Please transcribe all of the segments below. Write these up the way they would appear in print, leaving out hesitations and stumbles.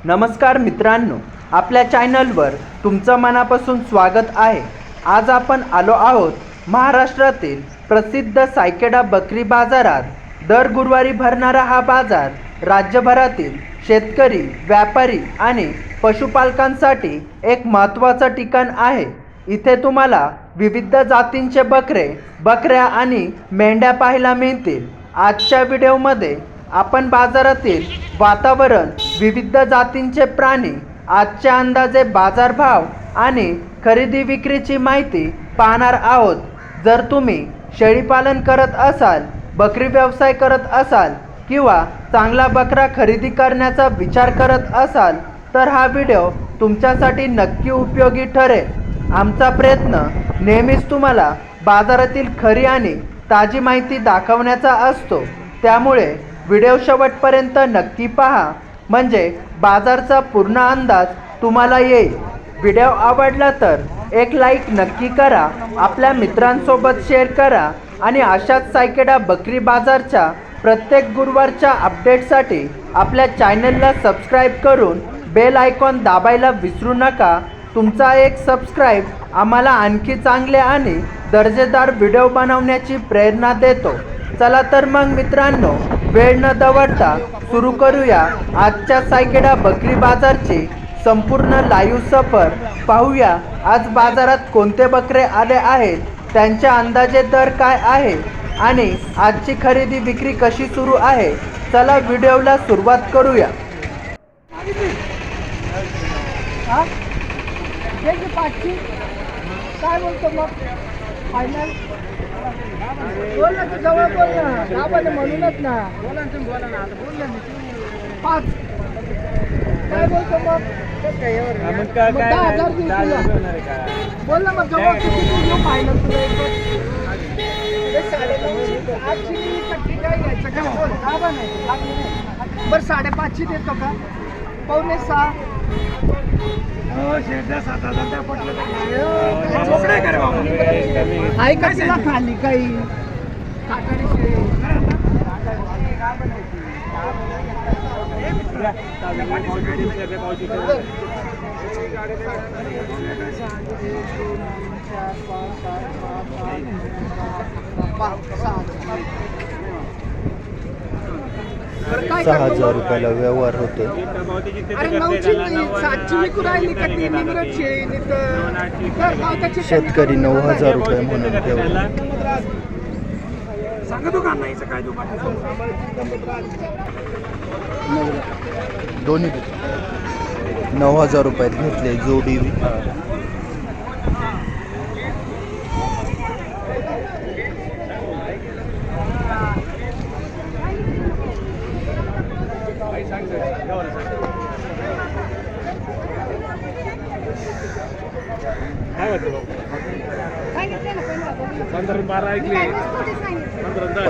नमस्कार मित्रांनो, आपल्या चॅनलवर तुमचं मनापासून स्वागत आहे। आज आपण आलो आहोत महाराष्ट्रातील प्रसिद्ध सायकेडा बकरी बाजारात। दर गुरुवारी भरणारा हा बाजार राज्यभरातील शेतकरी, व्यापारी आणि पशुपालकांसाठी एक महत्त्वाचं ठिकाण आहे। इथे तुम्हाला विविध जातींचे बकऱ्या आणि मेंढ्या पाहायला मिळतील। आजच्या व्हिडिओमध्ये आपण बाजारातील वातावरण, विविध जातींचे प्राणी, आजचे अंदाजे बाजारभाव आणि खरेदी विक्रीची माहिती पाहणार आहोत। जर तुम्ही शेळीपालन करत असाल, बकरी व्यवसाय करत असाल किंवा चांगला बकरा खरेदी करण्याचा विचार करत असाल तर हा व्हिडिओ तुमच्यासाठी नक्की उपयोगी ठरेल। आमचा प्रयत्न नेहमीच तुम्हाला बाजारातील खरी आणि ताजी माहिती दाखवण्याचा असतो, त्यामुळे व्हिडिओ शेवटपर्यंत नक्की पहा, म्हणजे बाजारचा पूर्ण अंदाज तुम्हाला येईल। व्हिडिओ आवडला तर एक लाईक नक्की करा, आपल्या मित्रांसोबत शेअर करा आणि अशाच सायकेडा बकरी बाजारच्या प्रत्येक गुरुवारच्या अपडेटसाठी आपल्या चॅनलला सबस्क्राईब करून बेल आयकॉन दाबायला विसरू नका। तुमचा एक सबस्क्राईब आम्हाला आणखी चांगले आणि दर्जेदार व्हिडिओ बनवण्याची प्रेरणा देतो। चला तर मग मित्रांनो, वेळ न दवडता सुरू करूया आजच्या सायकेडा बकरी बाजारची संपूर्ण लाईव्ह सफर। पाहूया आज बाजारात कोणते बकरे आले आहेत, त्यांचे अंदाजे दर काय आहे आणि आजची खरेदी विक्री कशी सुरू आहे। चला व्हिडिओला सुरुवात करूया। काय बोलतो मग फायनल बोल ना, तू जवळ बोल ना, गावाने म्हणूनच ना, बोला ना, आता बोल ना, 5 काय बोलतो मग? मग 10,000 बोल ना, मग जवळ किती देऊ फायनल तुला? बरं 5.5ची देतो का? 5.25 आहे का तिला खाली काही ₹6,000 व्यवहार होतो। अरे 9ची 7ची विकू राहिली का ती निमरची शेतकरी ₹9,000 म्हणून ठेवला। दोन्ही ₹9,000 घेतले जोडी।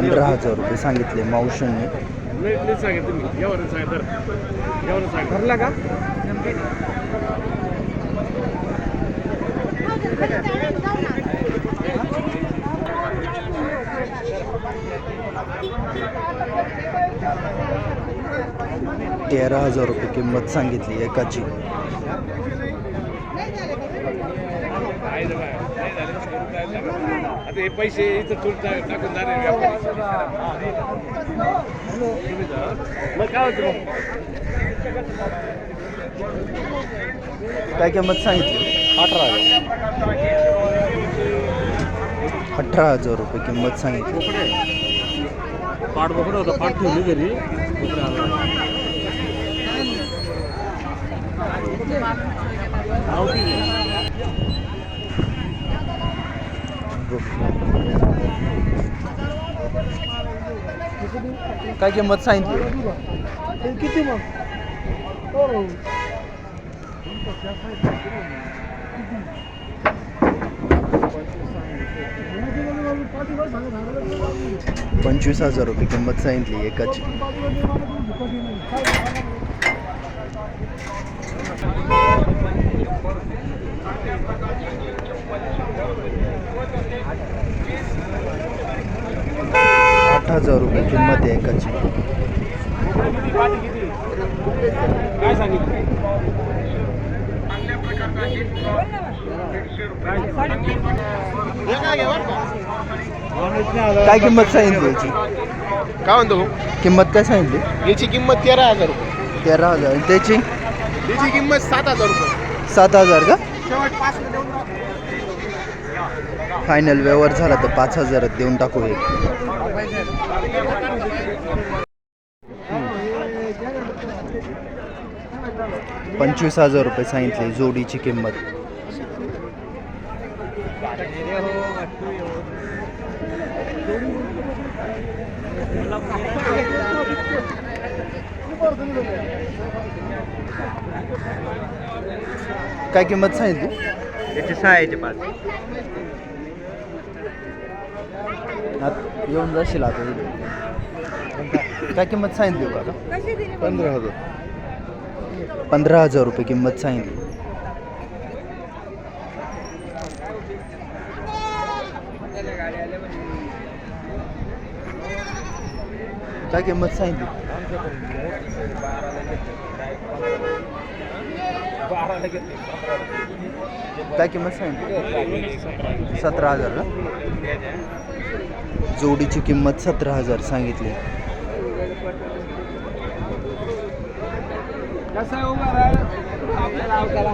₹15,000 सांगितले मावशींनी। भरला का? ₹13,000 किंमत सांगितली एकाची। आता हे पैसे इथं टाकून जाणार मग काय होतं? काय किंमत सांगितली? 18,000 किंमत सांगितली। पाठ बोकडं होतं, पाठ ठेवली घरी काय किंमत सांगितली? किती मग? ₹25,000 किंमत सांगितली एकाची। ₹8,000 किंमत आहे एकाची। काय सांगितलं? काय किंमत सांगितली याची? काय म्हणतो किंमत काय सांगितली? याची किंमत 13,000 रुपये. 13,000. त्याची त्याची किंमत 7,000 रुपये. 7,000 का? शेवट 5 देऊन टाकू. फायनल व्यवहार झाला तर 5,000 देऊन टाकू हे. ₹25,000 सांगितले जोडीची किंमत. काय किंमत सांगितली? याचे 6 याचे 5. येऊन जाशील आता इथे. काय किंमत सांगितली हो का? 15,000. ₹15,000 किंमत सांगितली. काय किंमत सांगितली? 12 घेतले. काय किंमत सांगितली? 17,000 का? जोडीची किंमत 17,000 सांगितली. कसं उभा राहिलं आपल्याला अवकाला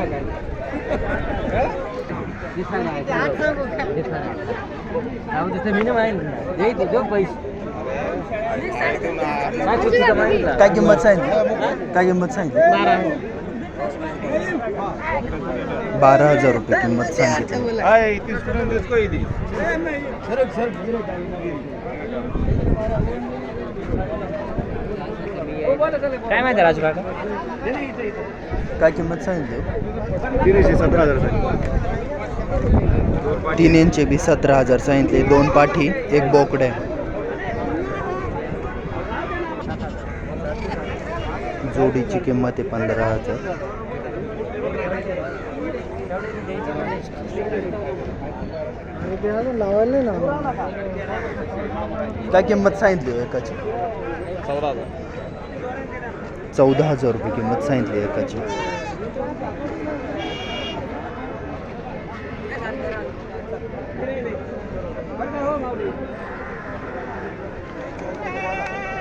काय किंमत सांगितली? काय किंमत सांगितली? 12,000 किंमत सांगितली. काय माहिती राजू काका? काय किंमत सांगितली? 17,000. 3 इंचे बी 17,000 सांगितले. 2 पाठी 1 बोकडे. जोडीची किंमत आहे 15,000. लावायला ना काय किंमत सांगितली हो एकाची? 14,000 किंमत सांगितली एकाची.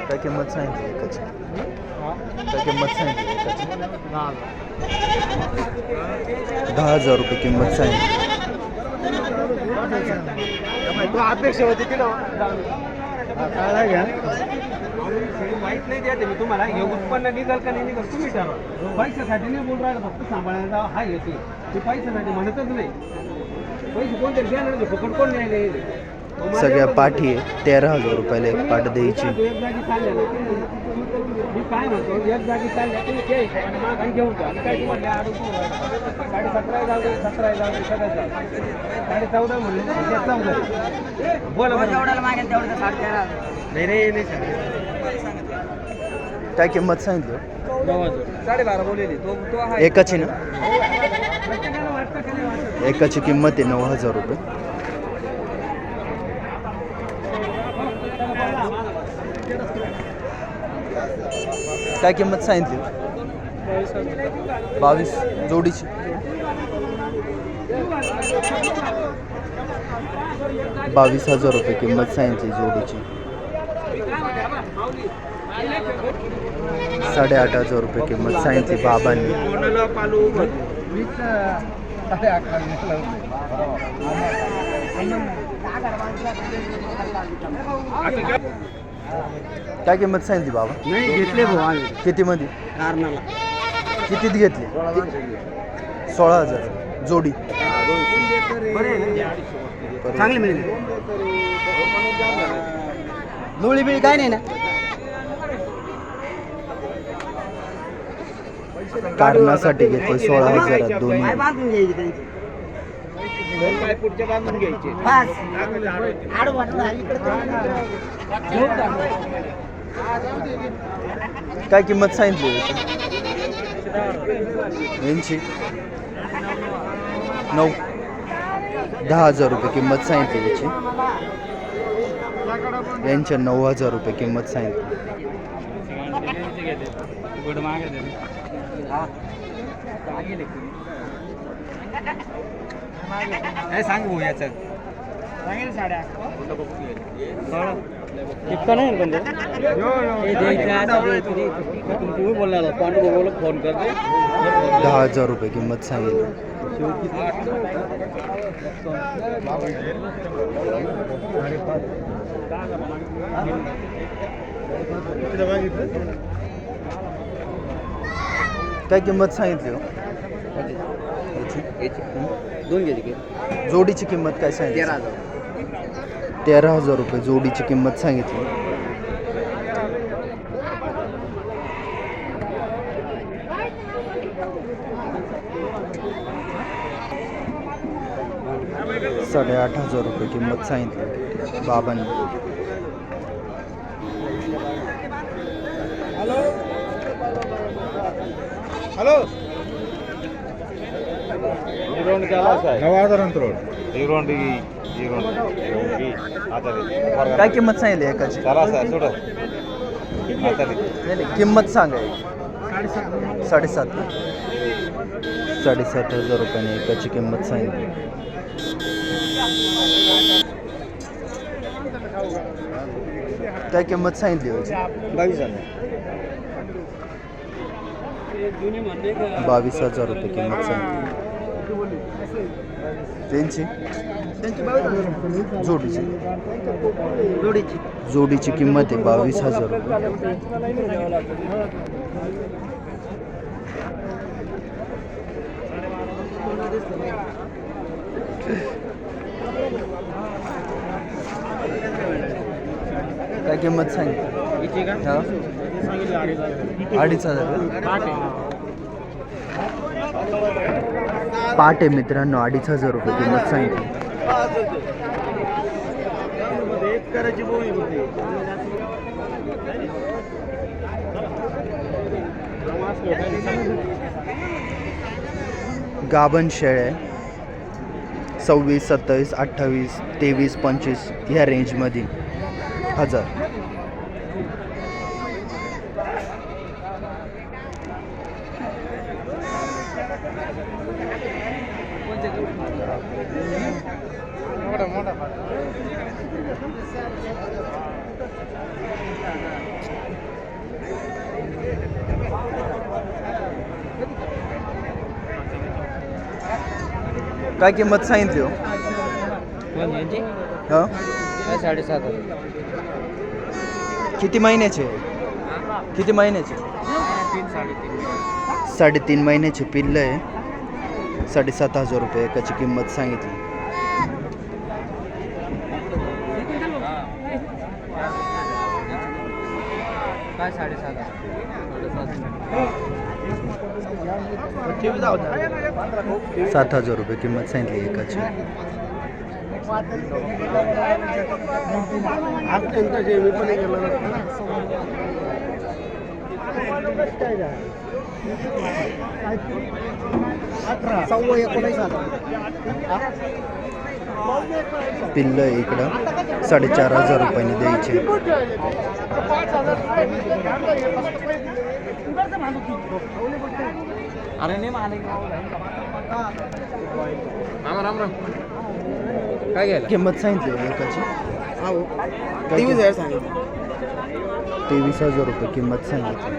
काय किंमत सांगितली एकाची? काय किंमत सांगितली एकाची? 10,000 किंमत सांगितली. अपेक्षा होती की ना माहित नाही द्या मी तुम्हाला हे उत्पन्न निघाल का नाही निघाल तुम्ही ठरवा. पैशासाठी नाही बोल राहिला फक्त सांभाळायला हा येते ते पैशासाठी म्हणतच नाही. पैसे कोणतरी द्या ना फुकट कोण नाही. सगळ्या पाठी आहे. 13,000 एक पाठ द्यायची. एक जागी चालल्या ना मी काय म्हणतो एक जागी चालल्या तुम्ही घ्यायचं आणि मागणी घेऊन जा. काय तुम्हाला अडून 17,500 जाऊ दे 17 जाऊ दे सगळं जाऊ 14,500 म्हणले 14 बोला जेवढ्याला मागेल तेवढं 13,500 नाही रे नाही काय किंमत सांगितली? 12,500 बोललेली तो तो आहे एकाची ना? एकाची किंमत आहे 9,000. काय किंमत सांगितली? 22 जोडीची. 22,000 किंमत सांगितली जोडीची. 8,500 किंमत सांगितली बाबांनी. काय किंमत सांगितली बाबा? नाही घेतले भाऊ किती मध्ये? कारणाला कितीत घेतली? 16,000 जोडी. चांगली मिळेल. लोळी बिळी काय नाही ना. कारणासाठी घेतले 16,000 दोन्ही. बांधून घ्यायची त्यांची पुढच्या बांधून घ्यायचे. काय किंमत सांगितली? 80 9 10,000 किंमत सांगितली याची. यांच्या 9,000 किंमत सांगितली. गुड मागे दे काय सांग भाऊ याच्यात सांगेल साड्या इतका नाही पण तुम्ही बोलला पांडू भाऊला फोन करते 10,000 रुपये किंमत सांगितली. काय किंमत सांगितली हो? दोन घ्यायची जोडीची किंमत काय सांगितली? 13,000 रुपये जोडीची किंमत सांगितली. $8,500 रुपये किंमत सांगितली बाबांनी. हॅलो 9,000 काय किंमत सांगितली एकाची? नाही, किंमत सांगा. 7,500 रुपयाने एकाची किंमत सांगितली. काय किंमत सांगितली होती? 22,000 रुपये किंमत सांगितली. त्यांची जोडीची किंमत आहे 22,000 रुपये. काय किंमत सांगितली? हा? 2,500. पाट आहे मित्रांनो, 2,500 रुपये किंमत सांगितली. गाभण शेळ्या 26, 27, 28, 23, 25 ह्या रेंजमध्ये 1,000. काय किंमत सांगितली हो? हा? 7,500. किती महिन्याचे? 3.5 महिन्याचे पिल्लं आहे. 7,500 रुपये एकाची किंमत सांगितली. काय 7,500? 7,000 रुपये किंमत सांगितली एकाची. पिल्लं इकडं 4,500 रुपयाने द्यायचे. अरे नाही मालिक राम राम. काय घ्यायला किंमत सांगितली एकाची? 23,000 रुपये किंमत सांगितली.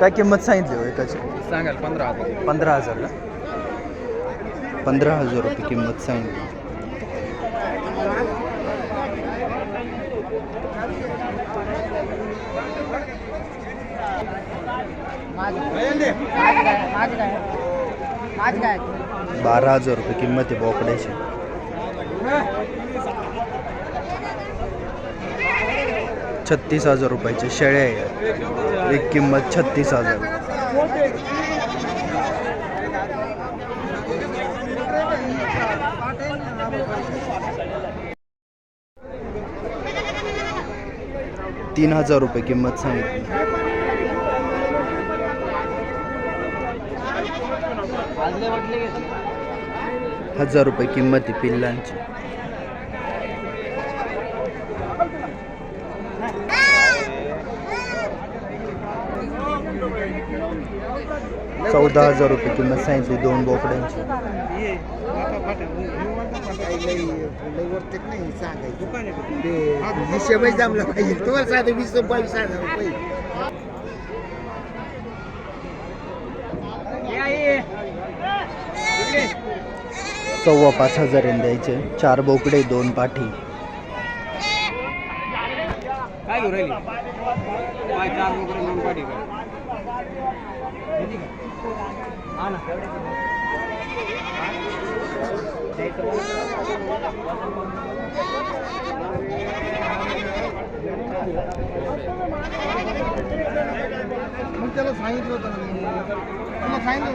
काय किंमत सांगितली हो एकाची? सांगाल 15,000. 15,000 का? 15,000 रुपये किंमत सांगितली. आज काय 12,000 रुपये किंमत आहे बोकड्याची. 36,000 रुपयाचे शेळ्या आहे. एक किंमत 36,000. ₹3,000 किंमत सांगितली. 1000 रुपये किंमत आहे पिल्लांची. 14,000 रुपये किंमत सांगितली 2 बोकड्यांची. हिशेबही जमला पाहिजे तुम्हाला साधे 20-22,000 रुपये. 5,500 द्यायचे. 4 बोकडे 2 पाठी. काय घेऊ राहिली काय 4 बोकडे 2 पाठी काय हा ना मग त्याला सांगितलं होतं तुला सांगितलं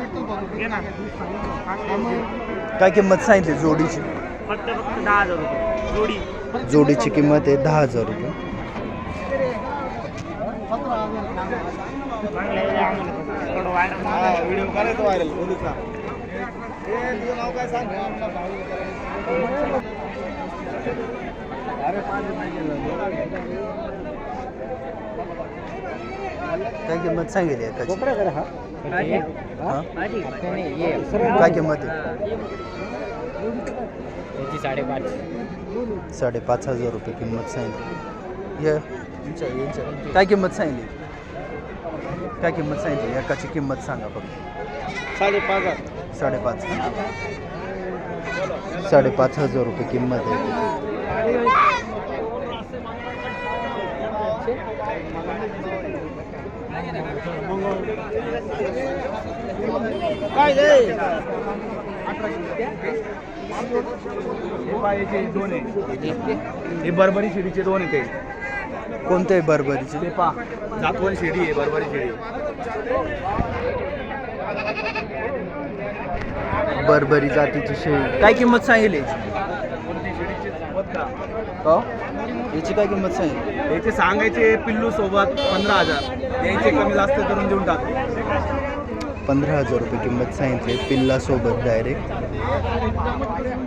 काय किंमत सांगितली जोडीची? फक्त 10,000 रुपये जोडी. जोडीची किंमत आहे 10,000 रुपये. व्हिडिओ करायचं व्हायरल बोलूचा. तुझं नाव काय सांग? अरे काय किंमत सांगितली एकाची? बोकडा जरा हा हा? ये काय किंमत आहे? याची 5,500. 5,500 रुपये किंमत सांगितली. काय किंमत सांगितली? काय किंमत सांगितली? एकाची किंमत सांगा फक्त. 5,500. 5,500. 5,500 रुपये किंमत आहे. काय रे? हे पायाचे 2 आहे. हे बरबरी शिडीचे 2 आहे ते. कोणते बरबरीचे? ते पा जातवन शिडी आहे बरबरी शिडी. बरबरी जातीची शेळी. काय किंमत सांगितली याची? हो? याची काय किंमत सांगितली? याचे सांगायचे पिल्लू सोबत 15,000 द्यायचे कमी जास्त करून देऊन टाकू. 15,000 रुपये किंमत सांगितली पिल्ला सोबत डायरेक्ट.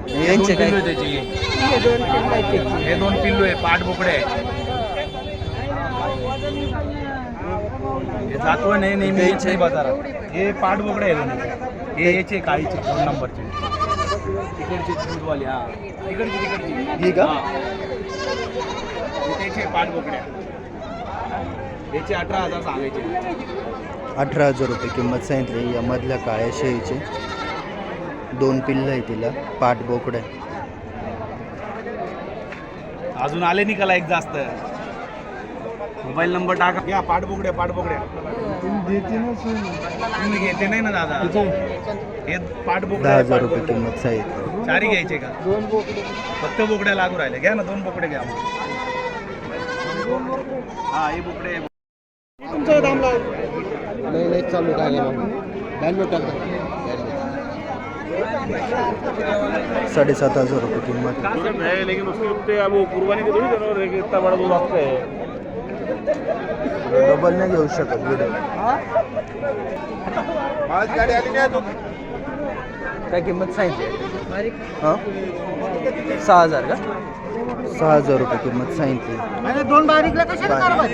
यांचे यांचे काय? पिल्लू आहे त्याची. हे 2 पिल्लू आहे पाठ बोकडे आहे. हे जातवन आहे नेहमी यायचे बाजारात. हे पाठ बोकडे आहे दोन्ही. हे याचे काळीचे 2 नंबरचे तिकडचे दूधवाले. हा तिकडची ही का? हा. हे त्याचे पाठ बोकडे याचे 18,000 सांगायचे. 18,000 रुपये किंमत सांगितली या मधल्या काळ्या शेळीचे. 2 पिल्लं आहे तिला. पाठ बोकडं आहे. अजून आले नाही का एक जास्त. मोबाईल नंबर टाका. या पाठ बोकड्या तुम्ही घेते नाही ना दादा. हे पाठ बोकड्या 10,000 रुपये किंमत सांगितली. 4 घ्यायचे का? 2 बोकडे फक्त बोकड्या लागू राहिले. घ्या ना 2 बोकडे घ्या. हा हे बोकडे तुमचं दाम लाव. नाही चालू काय 7,500 रुपये किंमत. लेकिन उसके उत्ते अब वो कुर्बानी के थोड़ी जानवर है कि इतना बड़ा दूध आपका है. डबल नाही घेऊ शकत व्हिडिओ. माझी गाडी आली नाही अजून. काय किंमत सांगितली? हां 6,000 का? 6,000 रुपये किंमत सांगितली. 2 बारीकला कशाला कारभार?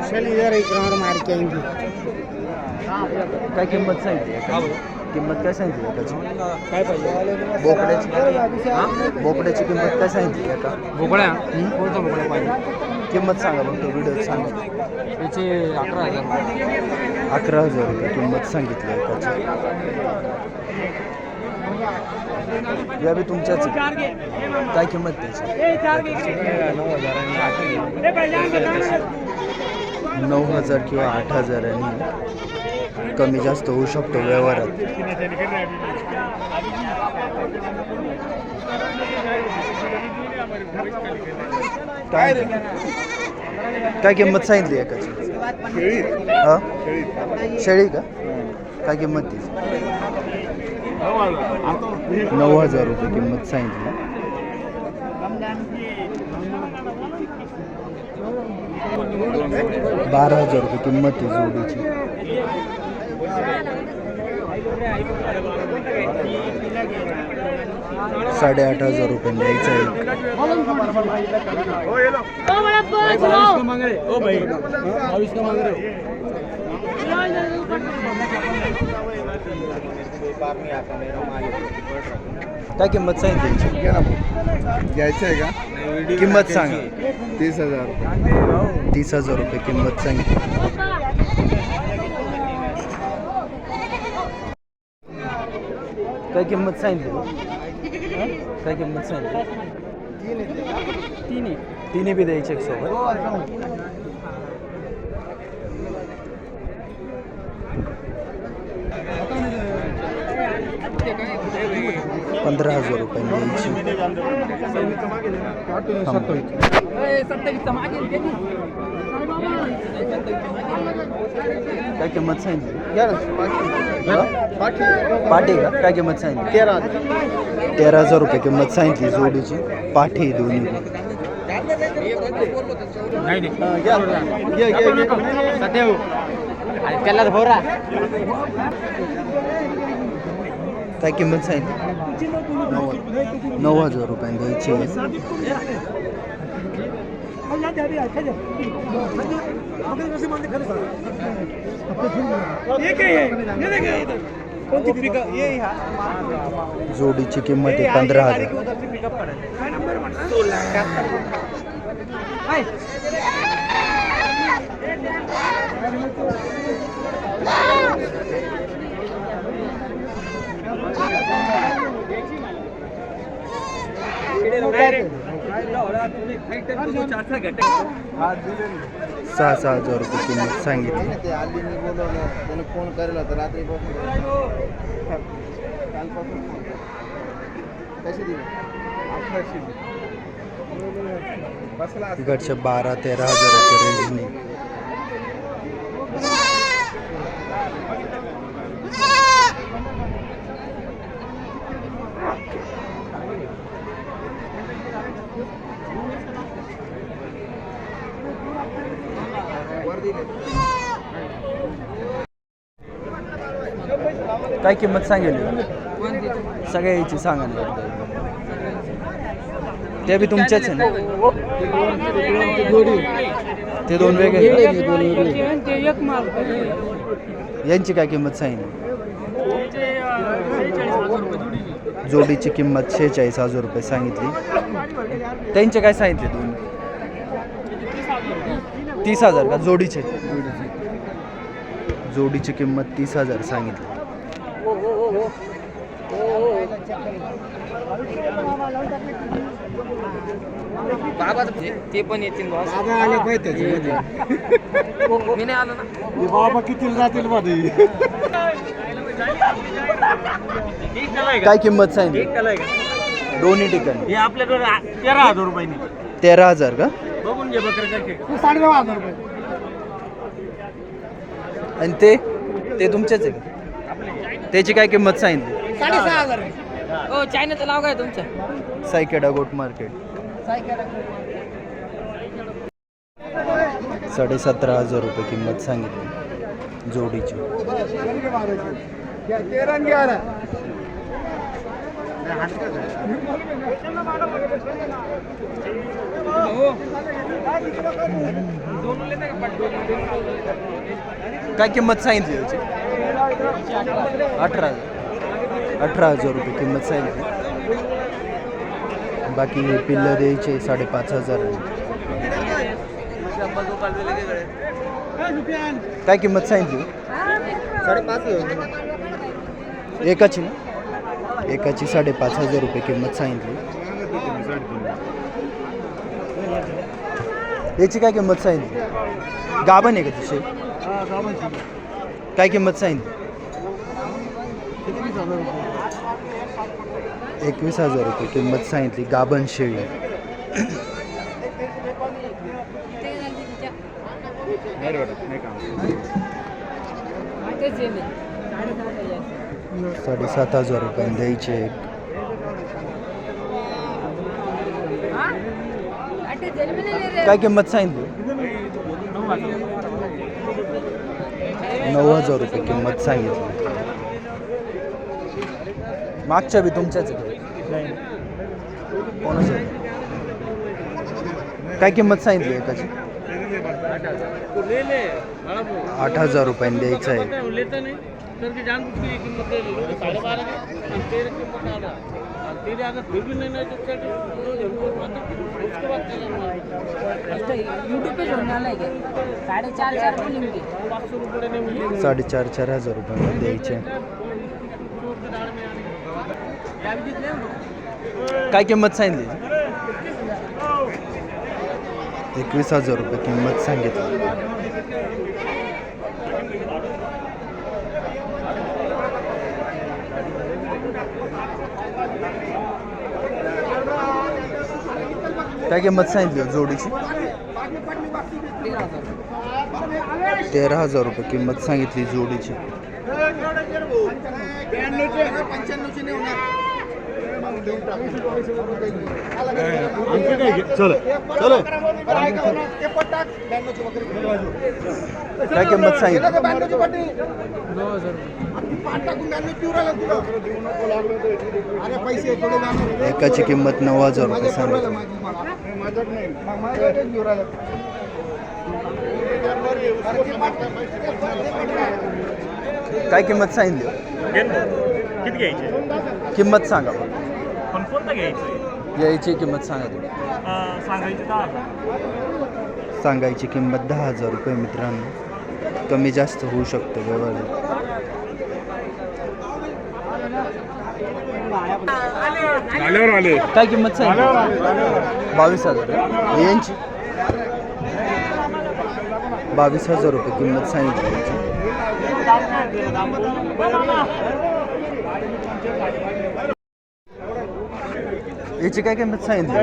चल इधर एक राउंड मार के आएंगे. काय किंमत सांगितली? किंमत काय सांगितली एकाची? काय पाहिजे बोकड्याची बोकड्याची किंमत काय सांगितली एका? बोकड्या कोणता बोकड्या पाहिजे? किंमत सांगा फक्त व्हिडिओ सांगा. त्याचे 11,000. 11,000 रुपये किंमत सांगितली एकाची. या बी तुमच्याच काय किंमत त्याची? 9,000 किंवा 8,000 आणि कमी जास्त होऊ शकतो व्यवहारात. काय किंमत सांगितली एकाची? हा शेळी का? काय किंमत त्याची? 9,000 रुपये किंमत सांगितली. 12,000 रुपये किंमत आहे जोडीची. ₹8,500 द्यायचं आहे. काय किंमत सांगितली? घ्यायचं आहे का? किंमत सांगा. 30,000. ₹30,000 किंमत सांगितली. काय किंमत सांगितली? काय किंमत सांगितली? तिन्ही बी द्यायचे एक सोबत. ₹15,000 द्यायची. काय किंमत सांगितली? पाठी का? काय किंमत सांगितली? ₹13,000 किंमत सांगितली जोडीची. पाठी दोन्ही. काय किंमत सांगितली? ₹9,000 द्यायची. जोडीची किंमत आहे 15,000. ₹6,000 किंमत सांगितली. फोन करेल होता रात्री इकडच्या 12-13,000 रेंजने. काय किंमत सांगेल? सगळ्याची सांगा ना. ते बी तुमच्याच आहे ना? ते दोन वेगळे. यांची काय किंमत सांगितली? जोडीची किंमत ₹46,000 सांगितली. त्यांचे काय सांगितले? दोन 30,000 का? जोडीचे. जोडीची किंमत 30,000 सांगितली. ते पण येतील बाबा आले पाहिजे मी नाही आलो ना. बाबा किती जातील मध्ये. काय किंमत सांगितली? दोन्ही ठिकाणी हे आपल्याकडे ₹13,000 13,000 का? बघून घे बकरे कसे. 9,500 आणि ते तुमचेच आहे का? त्याची काय किंमत सांगितली? 6,500. हो चायनाचं नाव काय तुमचं? सायकेडा गोट मार्केट. ₹17,500 किंमत सांगितली जोडीची. काय किंमत सांगितली याची? 18,000 किंमत सांगितली. बाकी पिल्लं द्यायचे 5,500. काय किंमत सांगितली? 5,500 एकाची ना? एकाची 5,500 किंमत सांगितली. याची काय किंमत सांगितली? गाभण आहे का तिथे? काय किंमत सांगितली? 21,000 किंमत सांगितली. गाभण शेळी. ₹7,500 द्यायचे. काय किंमत सांगितली? 9,000 किंमत सांगितली. मागच्या बी तुमच्याच आहे कोणाच्या? काय किंमत सांगितली एकाची? 8,000 रुपयांनी द्यायचं आहे. यूट्यूब पे जोड़ने वाला है क्या? 4.5 बोलेंगे 4,500 रुपयांनी द्यायचे. काय किंमत सांगितली? 21,000 रुपये किंमत सांगितली. काय किंमत सांगितली जोडीची? 13,000 रुपये किंमत सांगितली जोडीची. काय किंमत सांगितली? एकाची किंमत 9,000 रुपये सांगितली. काय किंमत सांगितली? किती घ्यायचे? किंमत सांगा. पण कोणतं घ्यायचं? यायची किंमत सांगा तुम्ही. सांगायची 10,000. सांगायची किंमत 10,000 रुपये मित्रांनो. कमी जास्त होऊ शकते व्यवहार. आले काय किंमत सांगितली? 22,000. यांची 22,000 रुपये किंमत सांगितली यांची. याची काय किंमत सांगितली?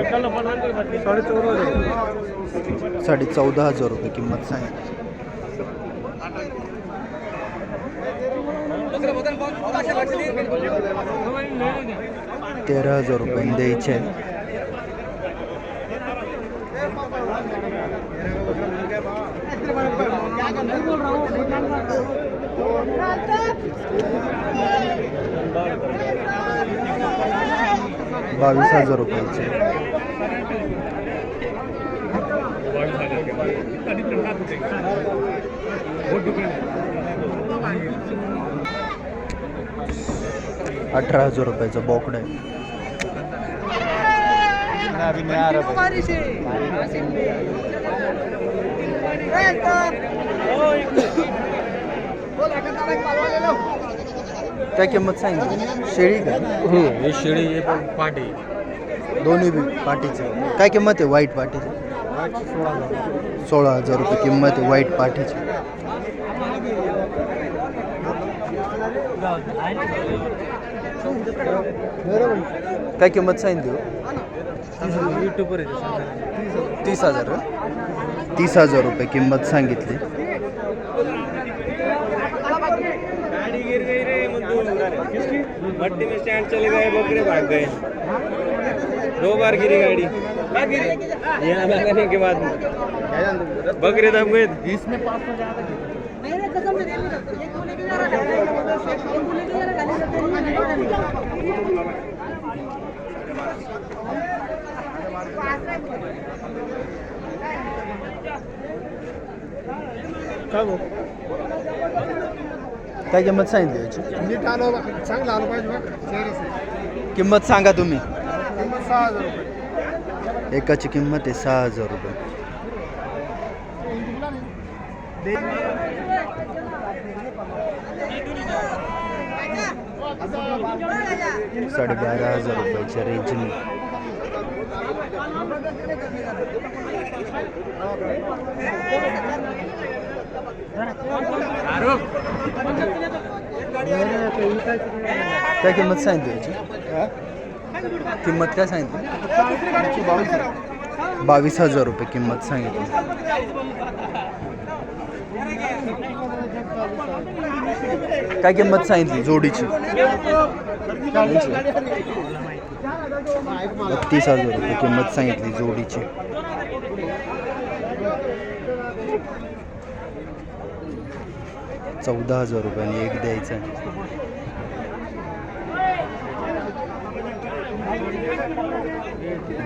14,500 रुपये किंमत सांगितली. ₹13,000 रुपयांनी द्यायचे आहे. ₹22,000 रुपयाचे. ₹18,000 रुपयाचा बोकड आहे. काय किंमत सांगितली? शेळी का? हे शेळी हे पण पाटी. दोन्ही बी पाठीचे. काय किंमत आहे व्हाईट पाठीची? 16,000 रुपये किंमत आहे व्हाईट पाठीची. काय किंमत सांगितली? 30,000. 30,000 रुपये किंमत सांगितली. भट्टी में स्टैंड चले गए, बकरे भाग गए. 2 बार गिरी गाड़ी. यहाँ लगाने के बाद बकरे दब गए. इसमें 500 ज्यादा. मेरे कसम से एक को लेके जा रहा है, एक को लेके जा रहा काय किंमत सांगितली याची? चांगला आलो पाहिजे. किंमत सांगा तुम्ही. 6,000 रुपये. एकाची किंमत आहे 6,000 रुपये. 12,500 रुपयाच्या रेंजने. काय किंमत सांगितली याची? किंमत काय सांगितली? 22,000 रुपये किंमत सांगितली. काय किंमत सांगितली जोडीची? 32,000 रुपये किंमत सांगितली जोडीची. ₹14,000 रुपयांनी एक द्यायचा आहे.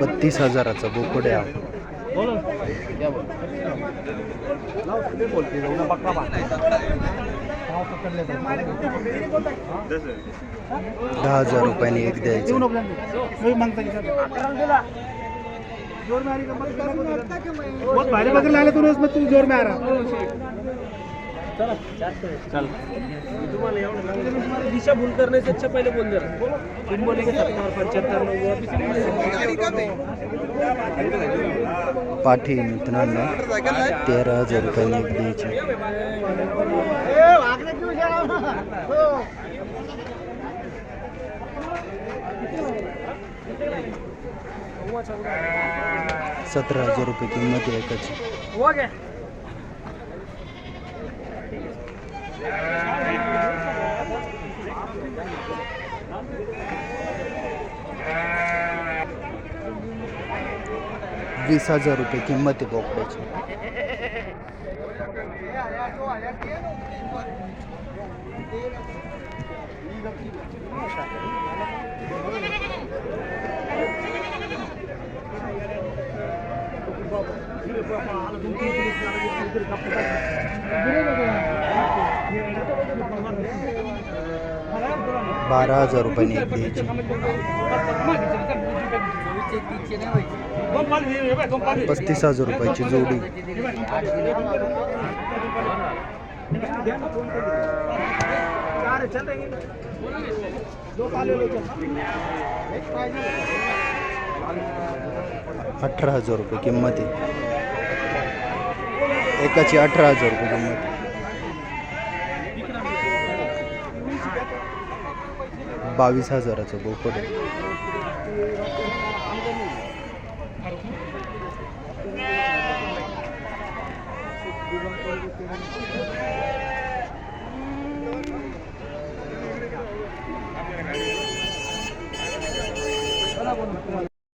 32,000चा बोकड आहे. दहा 10,000 रुपयाने एक द्यायचं. बहुत भारी बकरी लाले तूने उसमें तू जोर में आ रहा चल तुम्हारा एवढं दिशा भूल करने से अच्छा पहले बोल दे तुम बोलेंगे 70 75 पाठी मित्रांनो 13,000 रुपयाने एक द्यायची. नव्वद 17,000 रुपये किंमत आहे एकाची. हो गया 20,000 रुपये किंमत आहे बोकड्याची. बारा 12,000 रुपयाने एक द्यायची. 35,000 रुपयाची जोडी. ₹18,000 रुपये किंमत आहे एकाची. 18,000 रुपये किंमत. 22,000चं बोकड आहे.